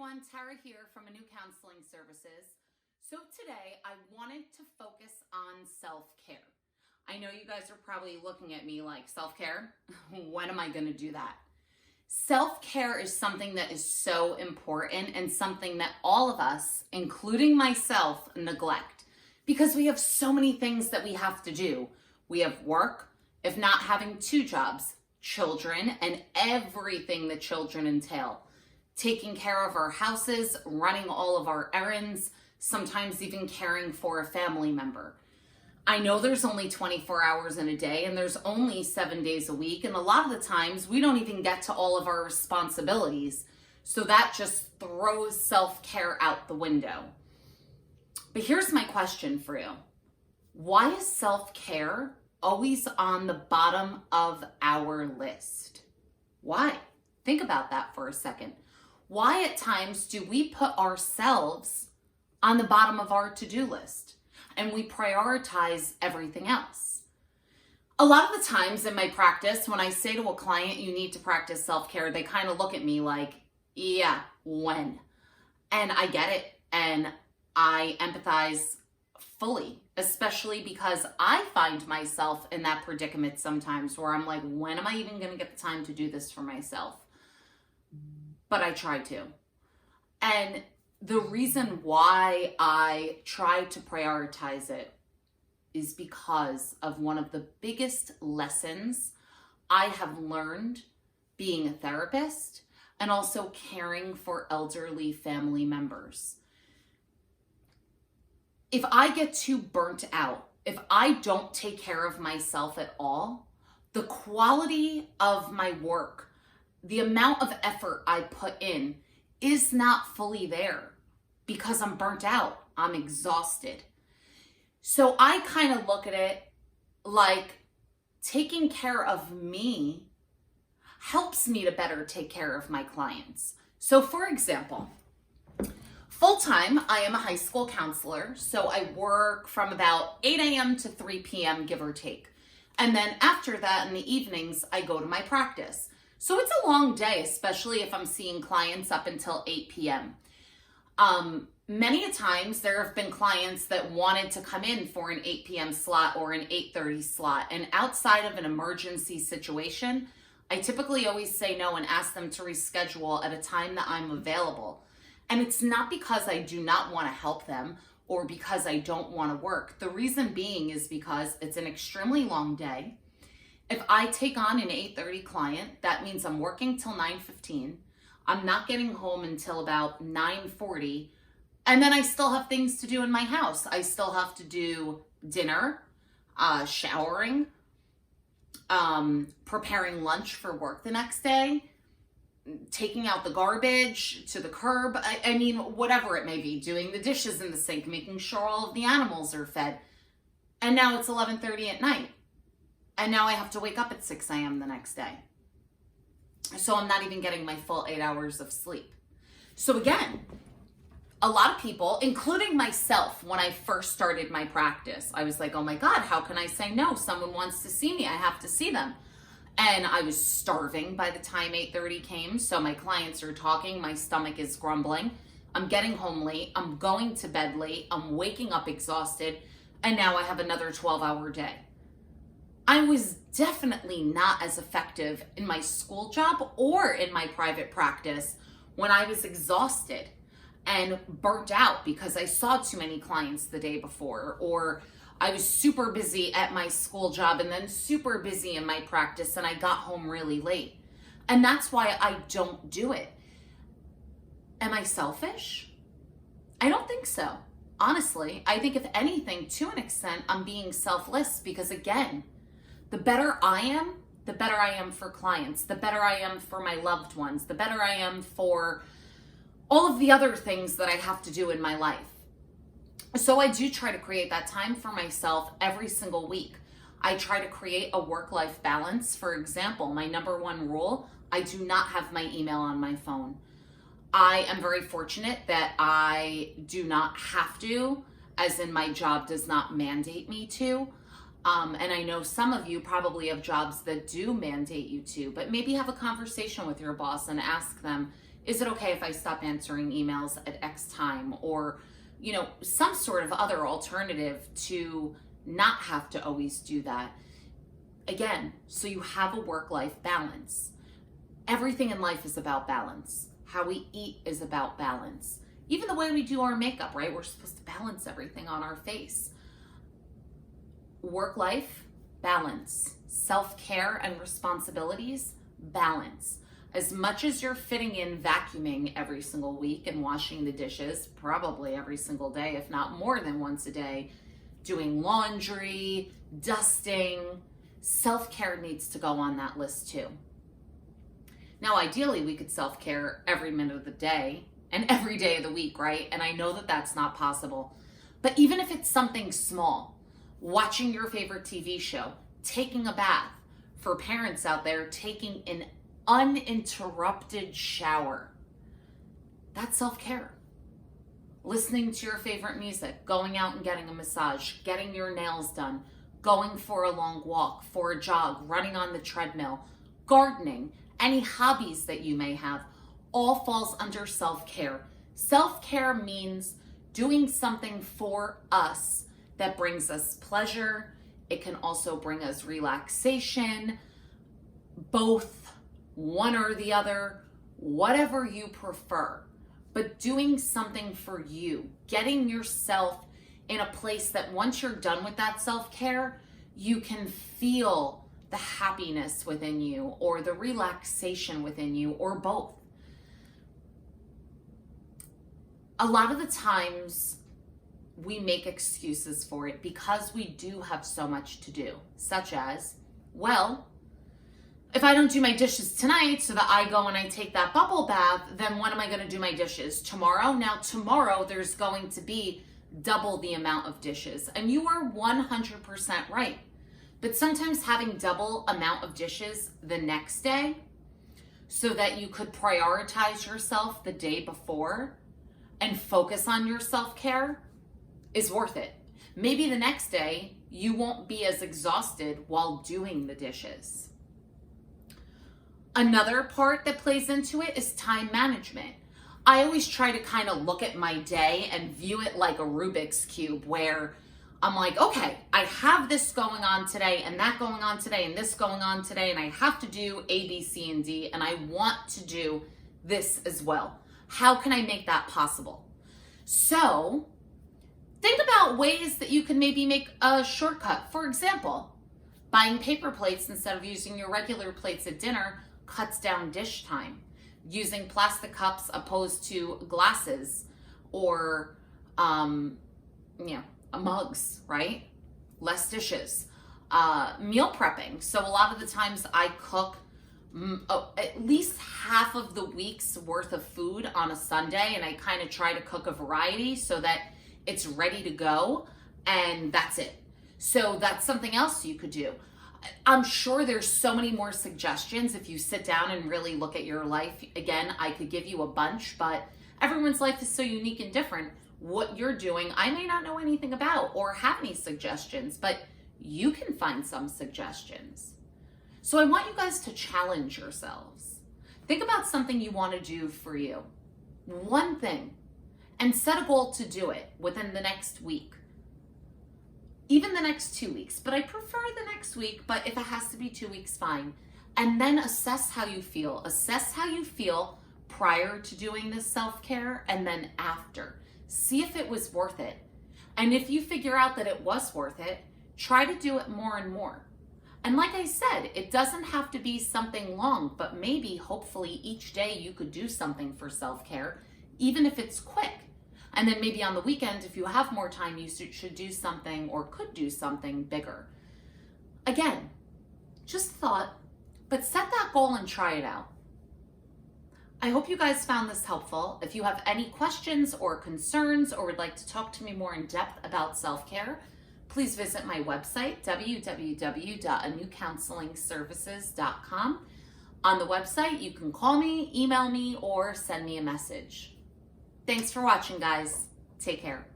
everyone, Tara here from Anew Counseling Services. So today I wanted to focus on self-care. I know you guys are probably looking at me like, self-care? When am I going to do that? Self-care is something that is so important and something that all of us, including myself, neglect because we have so many things that we have to do. We have work, if not having 2 jobs, children, and everything that children entail. Taking care of our houses, running all of our errands, sometimes even caring for a family member. I know there's only 24 hours in a day and there's only 7 days a week, and a lot of the times we don't even get to all of our responsibilities. So that just throws self-care out the window. But here's my question for you. Why is self-care always on the bottom of our list? Why? Think about that for a second. Why at times do we put ourselves on the bottom of our to-do list and we prioritize everything else? A lot of the times in my practice, when I say to a client, you need to practice self-care, they kind of look at me like, yeah, when? And I get it. And I empathize fully, especially because I find myself in that predicament sometimes where I'm like, when am I even going to get the time to do this for myself? But I try to. And the reason why I try to prioritize it is because of one of the biggest lessons I have learned being a therapist and also caring for elderly family members. If I get too burnt out, if I don't take care of myself at all, the quality of my work, the amount of effort I put in is not fully there because I'm burnt out. I'm exhausted. So I kind of look at it like taking care of me helps me to better take care of my clients. So for example, full-time, I am a high school counselor. So I work from about 8 a.m. to 3 p.m., give or take. And then after that in the evenings, I go to my practice. So it's a long day, especially if I'm seeing clients up until 8 p.m. Many a times there have been clients that wanted to come in for an 8 p.m. slot or an 8:30 slot. And outside of an emergency situation, I typically always say no and ask them to reschedule at a time that I'm available. And it's not because I do not want to help them or because I don't want to work. The reason being is because it's an extremely long day. If I take on an 8:30 client, that means I'm working till 9:15. I'm not getting home until about 9:40. And then I still have things to do in my house. I still have to do dinner, showering, preparing lunch for work the next day, taking out the garbage to the curb. I mean, whatever it may be, doing the dishes in the sink, making sure all of the animals are fed. And now it's 11:30 at night. And now I have to wake up at 6 a.m. the next day. So I'm not even getting my full 8 hours of sleep. So again, a lot of people, including myself, when I first started my practice, I was like, oh my God, how can I say no? Someone wants to see me. I have to see them. And I was starving by the time 8:30 came. So my clients are talking. My stomach is grumbling. I'm getting home late. I'm going to bed late. I'm waking up exhausted. And now I have another 12-hour day. I was definitely not as effective in my school job or in my private practice when I was exhausted and burnt out because I saw too many clients the day before, or I was super busy at my school job and then super busy in my practice and I got home really late. And that's why I don't do it. Am I selfish? I don't think so. Honestly, I think if anything, to an extent, I'm being selfless because again, the better I am, the better I am for clients, the better I am for my loved ones, the better I am for all of the other things that I have to do in my life. So I do try to create that time for myself every single week. I try to create a work-life balance. For example, my number one rule, I do not have my email on my phone. I am very fortunate that I do not have to, as in my job does not mandate me to. And I know some of you probably have jobs that do mandate you to, but maybe have a conversation with your boss and ask them, Is it okay if I stop answering emails at X time? Or, some sort of other alternative to not have to always do that. Again, so you have a work-life balance. Everything in life is about balance. How we eat is about balance. Even the way we do our makeup, right? We're supposed to balance everything on our face. Work-life, balance. Self-care and responsibilities, balance. As much as you're fitting in vacuuming every single week and washing the dishes, probably every single day, if not more than once a day, doing laundry, dusting, self-care needs to go on that list too. Now, ideally, we could self-care every minute of the day and every day of the week, right? And I know that that's not possible. But even if it's something small, watching your favorite TV show, taking a bath, for parents out there, taking an uninterrupted shower, that's self-care. Listening to your favorite music, going out and getting a massage, getting your nails done, going for a long walk, for a jog, running on the treadmill, gardening, any hobbies that you may have, all falls under self-care. Self-care means doing something for us that brings us pleasure. It can also bring us relaxation, both, one or the other, whatever you prefer. But doing something for you, getting yourself in a place that once you're done with that self-care, you can feel the happiness within you or the relaxation within you or both. A lot of the times we make excuses for it because we do have so much to do, such as, well, if I don't do my dishes tonight so that I go and I take that bubble bath, then when am I going to do my dishes? Tomorrow? Now tomorrow there's going to be double the amount of dishes. And you are 100% right. But sometimes having double amount of dishes the next day so that you could prioritize yourself the day before and focus on your self-care is worth it. Maybe the next day you won't be as exhausted while doing the dishes. Another part that plays into it is time management. I always try to kind of look at my day and view it like a Rubik's Cube where I'm like, okay, I have this going on today and that going on today and this going on today, and I have to do A, B, C, and D, and I want to do this as well. How can I make that possible? So think about ways that you can maybe make a shortcut. For example, buying paper plates instead of using your regular plates at dinner cuts down dish time. Using plastic cups opposed to glasses or, mugs, right? Less dishes. Meal prepping. So a lot of the times I cook at least half of the week's worth of food on a Sunday, and I kind of try to cook a variety so that it's ready to go, and that's it. So that's something else you could do. I'm sure there's so many more suggestions if you sit down and really look at your life. Again, I could give you a bunch, but everyone's life is so unique and different. What you're doing, I may not know anything about or have any suggestions, but you can find some suggestions. So I want you guys to challenge yourselves. Think about something you want to do for you. One thing. And set a goal to do it within the next week. Even the next 2 weeks, but I prefer the next week, but if it has to be 2 weeks, fine. And then assess how you feel. Assess how you feel prior to doing this self-care and then after. See if it was worth it. And if you figure out that it was worth it, try to do it more and more. And like I said, it doesn't have to be something long, but maybe, hopefully, each day you could do something for self-care, even if it's quick. And then maybe on the weekend, if you have more time, you should do something or could do something bigger. Again, just thought, but set that goal and try it out. I hope you guys found this helpful. If you have any questions or concerns or would like to talk to me more in depth about self-care, please visit my website, www.anewcounselingservices.com. On the website, you can call me, email me, or send me a message. Thanks for watching, guys. Take care.